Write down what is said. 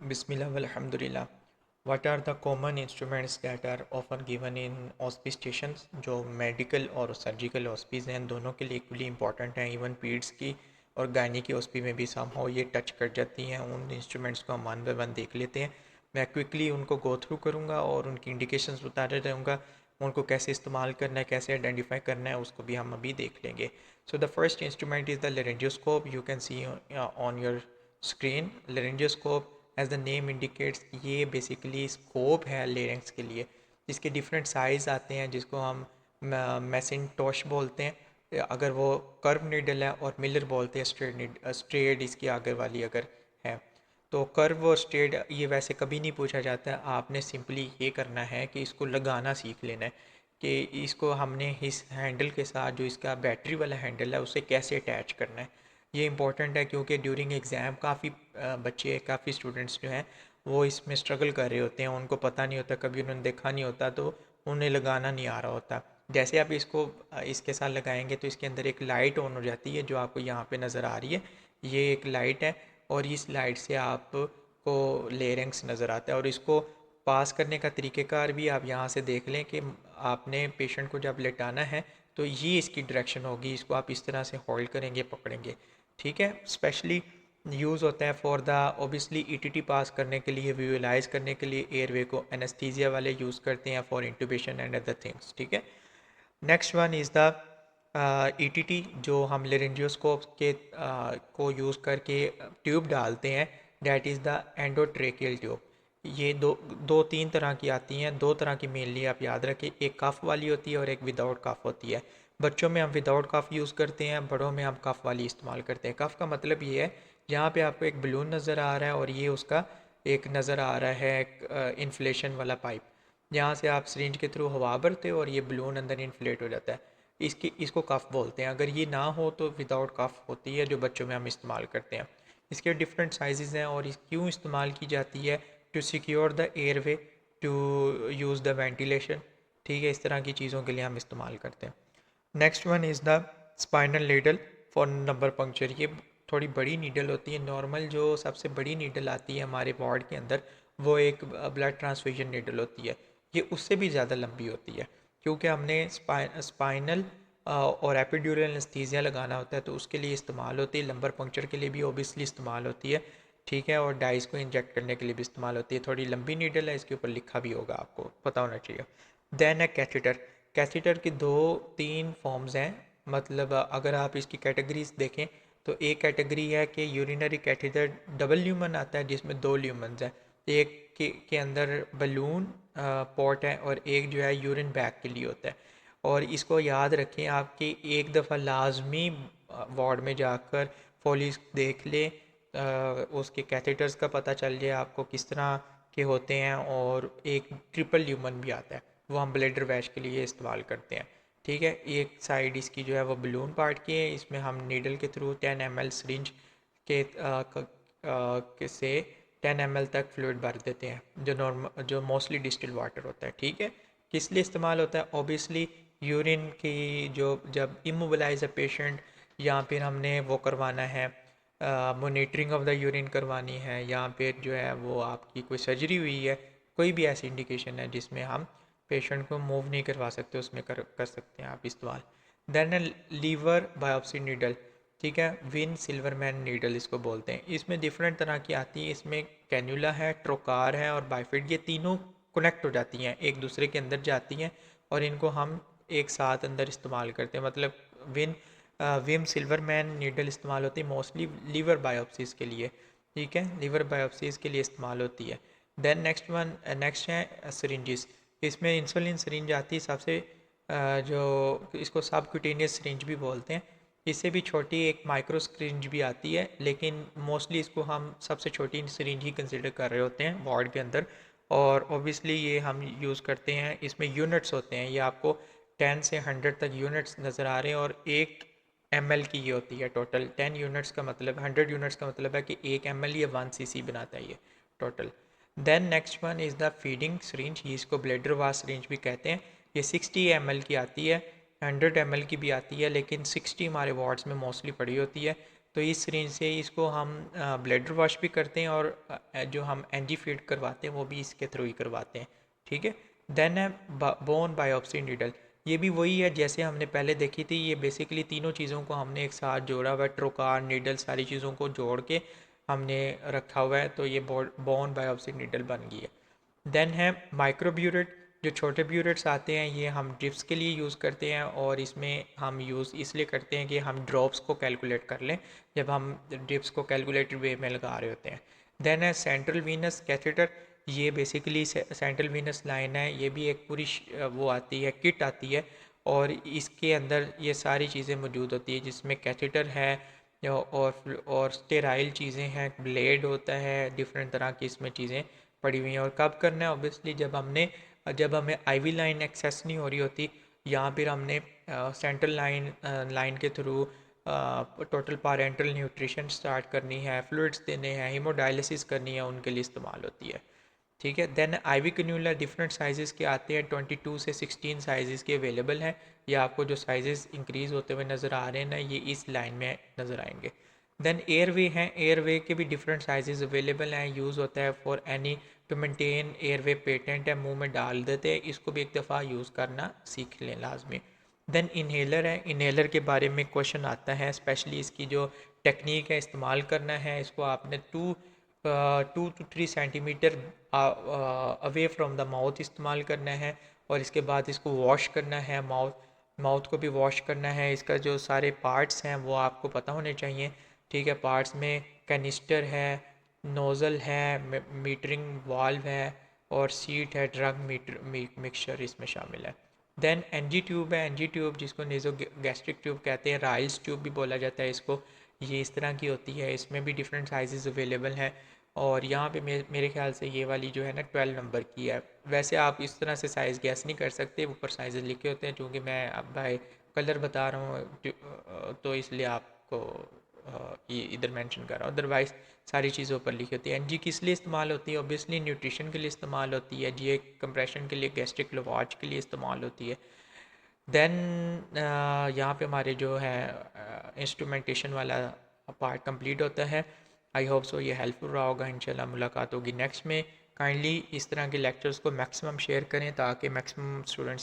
Bismillah walhamdulillah. What are the common instruments that are often given in hospice stations? जो medical और surgical hospice हैं दोनों के लिए इक्वली इंपॉर्टेंट हैं। इवन पीड्स की और गायनी की हॉस्पी में भी समहाउ ये टच कर जाती हैं। उन इंस्ट्रूमेंट्स को हम वन बाय वन देख लेते हैं। मैं क्विकली उनको गो थ्रू करूँगा और उनकी इंडिकेशंस बताते रहूँगा। उनको कैसे इस्तेमाल करना है, कैसे आइडेंटिफाई करना है, उसको भी हम अभी देख लेंगे। So the first instrument is the laryngoscope. You can see on your screen. Laryngoscope as the name indicates, ये बेसिकली स्कोप है लेरेंक्स के लिए, जिसके डिफरेंट साइज़ आते हैं, जिसको हम मैसिनटोश बोलते हैं अगर वो कर्व नीडल है, और मिलर बोलते हैं स्ट्रेट इसकी आगे वाली अगर है। तो कर्व और स्ट्रेट ये वैसे कभी नहीं पूछा जाता है। आपने सिंपली ये करना है कि इसको लगाना सीख लेना है कि इसको हमने इस हैंडल के साथ, जो इसका बैटरी वाला हैंडल है, उसे कैसे अटैच करना है। ये इंपॉर्टेंट है क्योंकि ड्यूरिंग एग्ज़ाम काफ़ी बच्चे, काफ़ी स्टूडेंट्स जो हैं वो इसमें स्ट्रगल कर रहे होते हैं। उनको पता नहीं होता, कभी उन्होंने देखा नहीं होता, तो उन्हें लगाना नहीं आ रहा होता। जैसे आप इसको इसके साथ लगाएंगे तो इसके अंदर एक लाइट ऑन हो जाती है, जो आपको यहाँ पे नज़र आ रही है। ये एक लाइट है और इस लाइट से आपको लेरेंक्स नज़र आता है। और इसको पास करने का तरीक़ेकार भी आप यहाँ से देख लें कि आपने पेशेंट को जब लेटाना है तो ये इसकी डायरेक्शन होगी। इसको आप इस तरह से होल्ड करेंगे, पकड़ेंगे, ठीक है। स्पेशली यूज़ होता है फॉर द ओबियसली ईटीटी पास करने के लिए, विजुअलाइज करने के लिए एयरवे को एनेस्थीसिया वाले यूज़ करते हैं for intubation and other things, ठीक है। Next one is the ETT, जो हम लेरेंजियोस्कोप के को यूज़ करके ट्यूब डालते हैं, that is the endotracheal tube. ये दो तीन तरह की आती हैं, दो तरह की मेनली आप याद रखें। एक कफ वाली होती है और एक विदाउट कफ होती है। बच्चों में हम विदाउट कफ यूज़ करते हैं, बड़ों में हम कफ वाली इस्तेमाल करते हैं। कफ का मतलब ये है, यहाँ पे आपको एक बलून नज़र आ रहा है और ये उसका एक नज़र आ रहा है एक इन्फ्लेशन वाला पाइप। यहाँ से आप सिरिंज के थ्रू हवा भरते हो और ये बलून अंदर इन्फ्लेट हो जाता है। इसको कफ बोलते हैं। अगर ये ना हो तो विदाउट कफ होती है, जो बच्चों में हम इस्तेमाल करते हैं। इसके डिफरेंट साइजेस हैं और क्यों इस्तेमाल की जाती है, to secure the airway, to use the ventilation, ठीक है। इस तरह की चीज़ों के लिए हम इस्तेमाल करते हैं। Next one is the spinal needle for number puncture. ये थोड़ी बड़ी नीडल होती है। नॉर्मल जो सबसे बड़ी नीडल आती है हमारे वार्ड के अंदर, वो एक ब्लड ट्रांसफ्यूजन नीडल होती है। ये उससे भी ज़्यादा लंबी होती है, क्योंकि हमने स्पाइनल और एपिड्यूरल एनेस्थीसिया लगाना होता है, तो उसके लिए इस्तेमाल होती है। लंबर पंक्चर के लिए भी ओबियसली इस्तेमाल होती है, ठीक है। और डाइस को इंजेक्ट करने के लिए भी इस्तेमाल होती है। थोड़ी लंबी नीडल है, इसके ऊपर लिखा भी होगा, आपको पता होना चाहिए। देन है कैथेटर। कैथेटर की दो तीन फॉर्म्स हैं। मतलब अगर आप इसकी कैटेगरीज देखें तो एक कैटेगरी है कि यूरिनरी कैथेटर डबल ल्यूमन आता है, जिसमें दो ल्यूमन्स हैं। एक के अंदर बलून पॉट है और एक जो है यूरिन बैग के लिए होता है। और इसको याद रखें, आपकी एक दफ़ा लाजमी वार्ड में जाकर फॉलिस देख ले, उसके कैथेटर्स का पता चल जाए आपको किस तरह के होते हैं। और एक ट्रिपल ल्यूमन भी आता है, वो हम ब्लैडर वैश के लिए इस्तेमाल करते हैं, ठीक है। एक साइड इसकी जो है वो बलून पार्ट की है, इसमें हम नीडल के थ्रू 10 ml सिरिंज से 10 ml तक फ्लूइड भर देते हैं, जो मोस्टली डिस्टिल वाटर होता है, ठीक है। किस लिए इस्तेमाल होता है, ओबियसली यूरिन की जो जब इमोबिलाइज अ पेशेंट, या फिर हमने वो करवाना है, मोनिटरिंग ऑफ द यूरिन करवानी है, या फिर जो है वो आपकी कोई सर्जरी हुई है, कोई भी ऐसी इंडिकेशन है जिसमें हम पेशेंट को मूव नहीं करवा सकते, उसमें कर सकते हैं आप इस्तेमाल। देन लीवर बायोप्सी नीडल, ठीक है। विन सिल्वरमैन नीडल इसको बोलते हैं। इसमें डिफरेंट तरह की आती है। इसमें कैन्यूला है, ट्रोकार है और बाइफिड, ये तीनों कनेक्ट हो जाती हैं, एक दूसरे के अंदर जाती हैं और इनको हम एक साथ अंदर इस्तेमाल करते हैं। मतलब विम सिल्वरमैन नीडल इस्तेमाल होती है मोस्टली लीवर बायोप्सीज़ के लिए, ठीक है। लीवर बायोप्सीज़ के लिए इस्तेमाल होती है। देन नेक्स्ट है सिरिंजिस। इसमें इंसुलिन सिरिंज आती है सबसे, जो इसको सब क्यूटेनियस सिरिंज भी बोलते हैं। इससे भी छोटी एक माइक्रो सिरिंज भी आती है, लेकिन मोस्टली इसको हम सबसे छोटी सिरिंज ही कंसिडर कर रहे होते हैं वार्ड के अंदर। और ओबियसली ये हम यूज़ करते हैं। इसमें यूनिट्स होते हैं, ये आपको 10 से 100 तक यूनिट्स नज़र आ रहे हैं और 1 ml की ये होती है टोटल। 10 यूनिट्स का मतलब, 100 यूनिट्स का मतलब है कि 1 ml या 1 cc बनाता है ये total. Then next one is the feeding syringe, ये इसको ब्लेडर वास सिरिंज भी कहते हैं। ये 60 ml की आती है, 100 ml की भी आती है, लेकिन 60 हमारे वार्ड्स में मोस्टली पड़ी होती है। तो इस सिरिंज से इसको हम ब्लैडर वॉश भी करते हैं और जो हम एनजी फीड करवाते हैं वो भी इसके थ्रू ही करवाते हैं, ठीक है। देन है बोन बायोप्सी नीडल। ये भी वही है जैसे हमने पहले देखी थी, ये बेसिकली तीनों चीज़ों को हमने एक साथ जोड़ा हुआ है, ट्रोकार नीडल सारी चीज़ों को जोड़ के हमने रखा हुआ है, तो ये बोन बायोप्सी नीडल बन गई है। देन है माइक्रोब्यूरेट। जो छोटे ब्यूरेट्स आते हैं ये हम ड्रिप्स के लिए यूज़ करते हैं, और इसमें हम यूज़ इसलिए करते हैं कि हम ड्रॉप्स को कैलकुलेट कर लें जब हम ड्रिप्स को कैलकुलेटेड वे में लगा रहे होते हैं। देन है सेंट्रल वीनस कैथेटर। ये बेसिकली सेंट्रल वीनस लाइन है, ये भी एक पूरी वो आती है, किट आती है, और इसके अंदर ये सारी चीज़ें मौजूद होती है जिसमें कैथेटर है और स्टेराइल चीज़ें हैं, ब्लेड होता है, डिफरेंट तरह की इसमें चीज़ें पड़ी हुई हैं। और कब करना है, ऑब्वियसली जब हमें आईवी लाइन एक्सेस नहीं हो रही होती, यहाँ पर हमने सेंट्रल लाइन के through total parental nutrition start करनी है, फ्लूइड्स देने हैं, हीमोडायलिसिस करनी है, उनके लिए इस्तेमाल होती है, ठीक है। Then IV cannula different sizes के आते हैं, 22 से 16 साइजेस के अवेलेबल हैं। ये आपको जो साइजेस इंक्रीज़ होते हुए नज़र आ रहे हैं ना, ये इस लाइन में नज़र आएंगे। देन एयरवे हैं, एयरवे के भी डिफरेंट साइजेस अवेलेबल हैं, यूज़ होता है for any two maintain airway, patent है, मुंह में डाल देते हैं, इसको भी एक दफ़ा यूज़ करना सीख लें लाजमी। देन इन्हेलर है, इन्हेलर के बारे में क्वेश्चन आता है, स्पेशली इसकी जो टेक्निक है इस्तेमाल करना है, इसको आपने 2 to 3 centimetre away from the mouth इस्तेमाल करना है, और इसके बाद इसको वॉश करना है, माउथ को भी वॉश करना है। इसका जो सारे पार्ट्स हैं वो आपको पता होने चाहिए, ठीक है। पार्ट्स में कैनिस्टर है, नोज़ल है, मीटरिंग वाल्व है, और सीट है, ड्रग मिक्सचर इसमें शामिल है। देन एनजी ट्यूब है, एनजी ट्यूब जिसको नेज़ो गैस्ट्रिक ट्यूब कहते हैं, राइल्स ट्यूब भी बोला जाता है इसको, ये इस तरह की होती है, इसमें भी डिफरेंट साइजेस अवेलेबल हैं। और यहाँ पे मेरे ख्याल से ये वाली जो है ना 12 नंबर की है। वैसे आप इस तरह से साइज़ गैस नहीं कर सकते, ऊपर साइज़ लिखे होते हैं, क्योंकि मैं अब भाई कलर बता रहा हूँ तो इसलिए आपको ये इधर मेंशन कर रहा हूँ, अदरवाइज़ सारी चीज़ों पर लिखी होती है। एनजी किस लिए इस्तेमाल होती है, ऑब्वियसली न्यूट्रिशन के लिए इस्तेमाल होती है, जी कंप्रेशन के लिए, गैस्ट्रिक लवाज के लिए इस्तेमाल होती है। देन यहाँ पे हमारे जो है इंस्ट्रूमेंटेशन वाला पार्ट कंप्लीट होता है। आई होप सो ये हेल्पफुल रहा होगा। इंशाल्लाह मुलाकात होगी नेक्स्ट में। काइंडली इस तरह के लेक्चर्स को मैक्सिमम शेयर करें ताकि मैक्सिमम स्टूडेंट्स